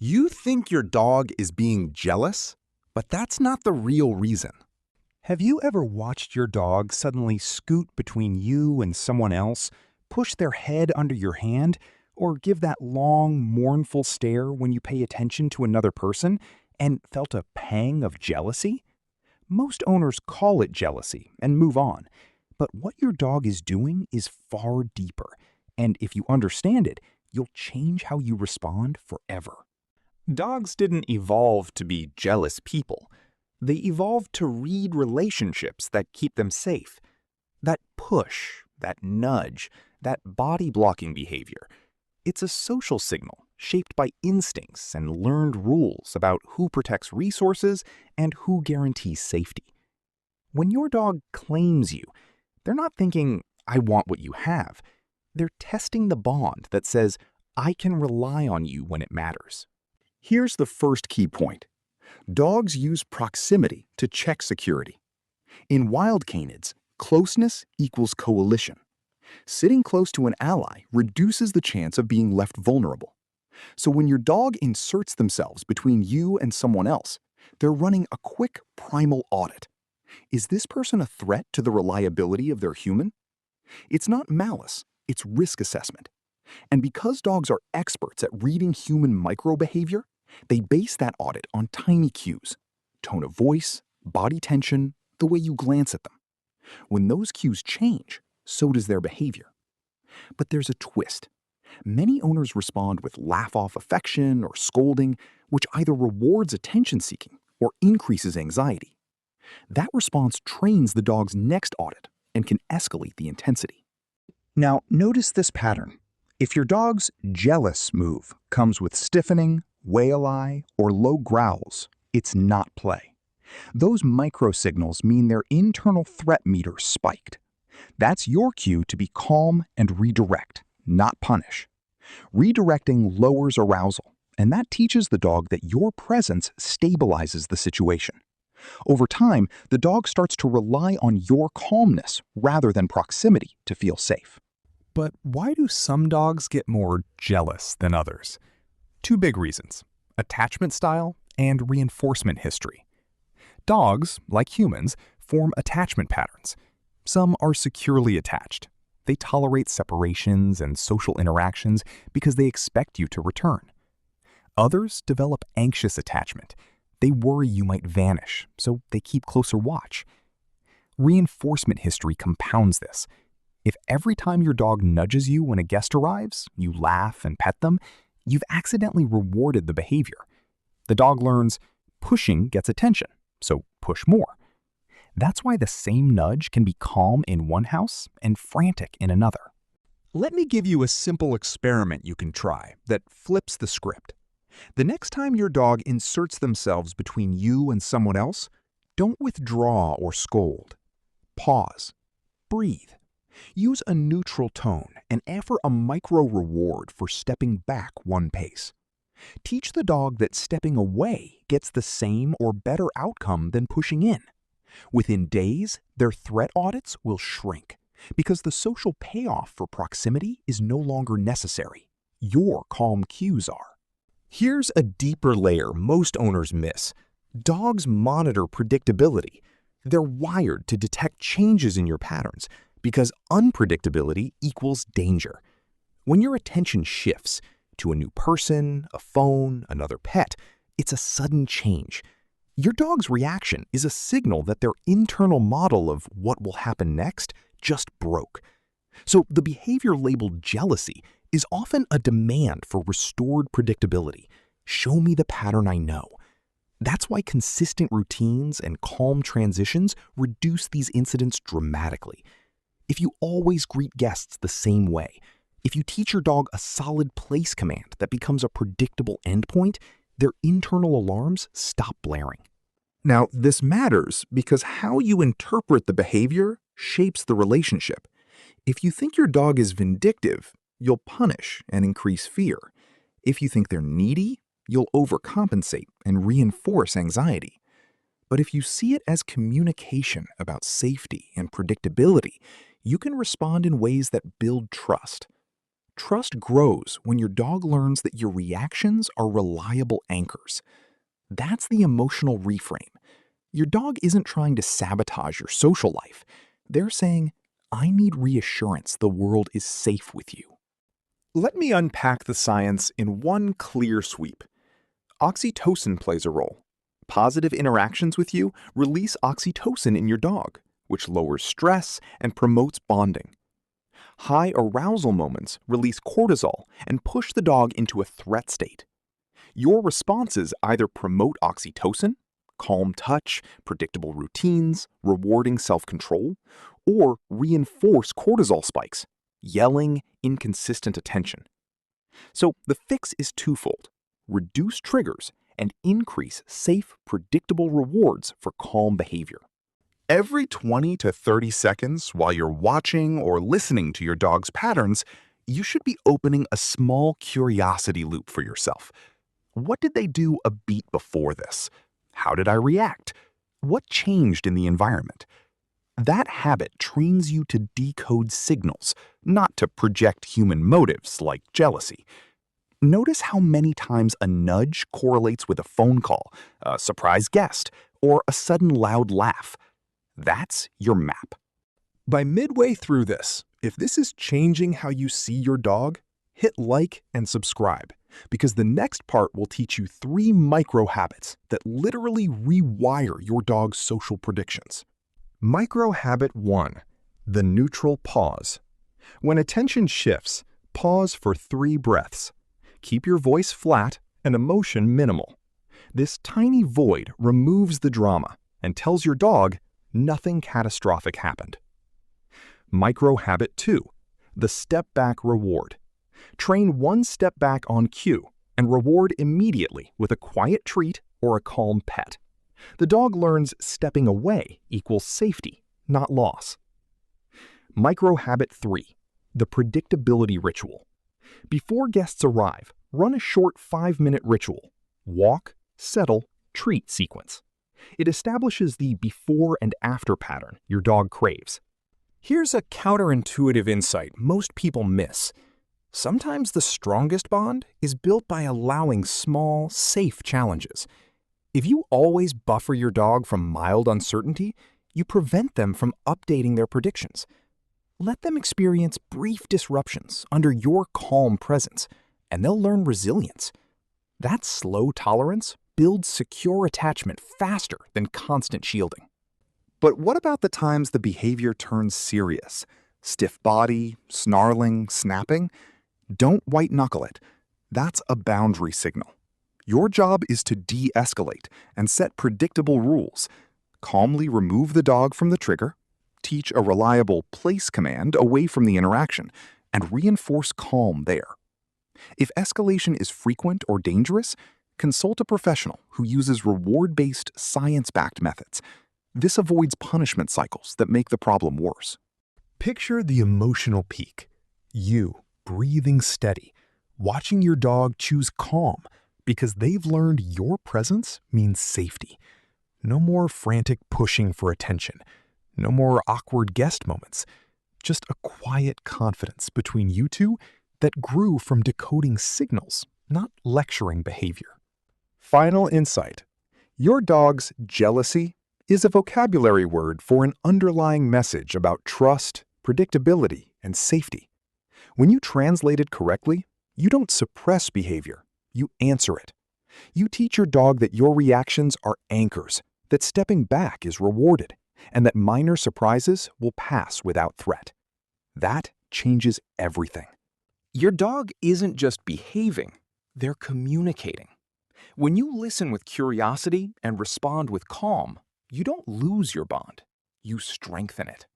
You think your dog is being jealous, but that's not the real reason. Have you ever watched your dog suddenly scoot between you and someone else, push their head under your hand, or give that long, mournful stare when you pay attention to another person, and felt a pang of jealousy? Most owners call it jealousy and move on, but what your dog is doing is far deeper, and if you understand it, you'll change how you respond forever. Dogs didn't evolve to be jealous people. They evolved to read relationships that keep them safe. That push, that nudge, that body-blocking behavior, it's a social signal shaped by instincts and learned rules about who protects resources and who guarantees safety. When your dog claims you, they're not thinking, "I want what you have." They're testing the bond that says, "I can rely on you when it matters." Here's the first key point. Dogs use proximity to check security. In wild canids, closeness equals coalition. Sitting close to an ally reduces the chance of being left vulnerable. So when your dog inserts themselves between you and someone else, they're running a quick primal audit. Is this person a threat to the reliability of their human? It's not malice, it's risk assessment. And because dogs are experts at reading human microbehavior, they base that audit on tiny cues: tone of voice, body tension, the way you glance at them. When those cues change, so does their behavior. But there's a twist. Many owners respond with laugh-off affection or scolding, which either rewards attention-seeking or increases anxiety. That response trains the dog's next audit and can escalate the intensity. Now, notice this pattern. If your dog's jealous move comes with stiffening, whale eye, or low growls, it's not play. Those microsignals mean their internal threat meter spiked. That's your cue to be calm and redirect, not punish. Redirecting lowers arousal, and that teaches the dog that your presence stabilizes the situation. Over time, the dog starts to rely on your calmness rather than proximity to feel safe. But why do some dogs get more jealous than others? Two big reasons: attachment style and reinforcement history. Dogs, like humans, form attachment patterns. Some are securely attached. They tolerate separations and social interactions because they expect you to return. Others develop anxious attachment. They worry you might vanish, so they keep closer watch. Reinforcement history compounds this. If every time your dog nudges you when a guest arrives, you laugh and pet them, you've accidentally rewarded the behavior. The dog learns pushing gets attention, so push more. That's why the same nudge can be calm in one house and frantic in another. Let me give you a simple experiment you can try that flips the script. The next time your dog inserts themselves between you and someone else, don't withdraw or scold. Pause. Breathe. Use a neutral tone and offer a micro reward for stepping back one pace. Teach the dog that stepping away gets the same or better outcome than pushing in. Within days, their threat audits will shrink because the social payoff for proximity is no longer necessary. Your calm cues are. Here's a deeper layer most owners miss. Dogs monitor predictability. They're wired to detect changes in your patterns because unpredictability equals danger. When your attention shifts to a new person, a phone, another pet, it's a sudden change. Your dog's reaction is a signal that their internal model of what will happen next just broke. So the behavior labeled jealousy is often a demand for restored predictability. Show me the pattern I know. That's why consistent routines and calm transitions reduce these incidents dramatically. If you always greet guests the same way, if you teach your dog a solid place command that becomes a predictable endpoint, their internal alarms stop blaring. Now, this matters because how you interpret the behavior shapes the relationship. If you think your dog is vindictive, you'll punish and increase fear. If you think they're needy, you'll overcompensate and reinforce anxiety. But if you see it as communication about safety and predictability, you can respond in ways that build trust. Trust grows when your dog learns that your reactions are reliable anchors. That's the emotional reframe. Your dog isn't trying to sabotage your social life. They're saying, I need reassurance the world is safe with you. Let me unpack the science in one clear sweep. Oxytocin plays a role. Positive interactions with you release oxytocin in your dog, which lowers stress and promotes bonding. High arousal moments release cortisol and push the dog into a threat state. Your responses either promote oxytocin, calm touch, predictable routines, rewarding self-control, or reinforce cortisol spikes, yelling, inconsistent attention. So the fix is twofold: reduce triggers and increase safe, predictable rewards for calm behavior. Every 20 to 30 seconds while you're watching or listening to your dog's patterns, you should be opening a small curiosity loop for yourself. What did they do a beat before this? How did I react? What changed in the environment? That habit trains you to decode signals, not to project human motives like jealousy. Notice how many times a nudge correlates with a phone call, a surprise guest, or a sudden loud laugh. That's your map. By midway through this, if this is changing how you see your dog, hit like and subscribe, because the next part will teach you 3 micro habits that literally rewire your dog's social predictions. Micro habit 1, the neutral pause. When attention shifts, pause for 3 breaths. Keep your voice flat and emotion minimal. This tiny void removes the drama and tells your dog nothing catastrophic happened. Micro habit 2, the step back reward. Train 1 step back on cue and reward immediately with a quiet treat or a calm pet. The dog learns stepping away equals safety, not loss. Micro habit 3, the predictability ritual. Before guests arrive, run a short 5-minute ritual: walk, settle, treat sequence. It establishes the before and after pattern your dog craves. Here's a counterintuitive insight most people miss. Sometimes the strongest bond is built by allowing small, safe challenges. If you always buffer your dog from mild uncertainty, you prevent them from updating their predictions. Let them experience brief disruptions under your calm presence, and they'll learn resilience. That slow tolerance builds secure attachment faster than constant shielding. But what about the times the behavior turns serious? Stiff body, snarling, snapping? Don't white-knuckle it. That's a boundary signal. Your job is to de-escalate and set predictable rules. Calmly remove the dog from the trigger, teach a reliable place command away from the interaction, and reinforce calm there. If escalation is frequent or dangerous, consult a professional who uses reward-based, science-backed methods. This avoids punishment cycles that make the problem worse. Picture the emotional peak. You, breathing steady, watching your dog choose calm because they've learned your presence means safety. No more frantic pushing for attention. No more awkward guest moments. Just a quiet confidence between you two that grew from decoding signals, not lecturing behavior. Final insight. Your dog's jealousy is a vocabulary word for an underlying message about trust, predictability, and safety. When you translate it correctly, you don't suppress behavior, you answer it. You teach your dog that your reactions are anchors, that stepping back is rewarded, and that minor surprises will pass without threat. That changes everything. Your dog isn't just behaving, they're communicating. When you listen with curiosity and respond with calm, you don't lose your bond, you strengthen it.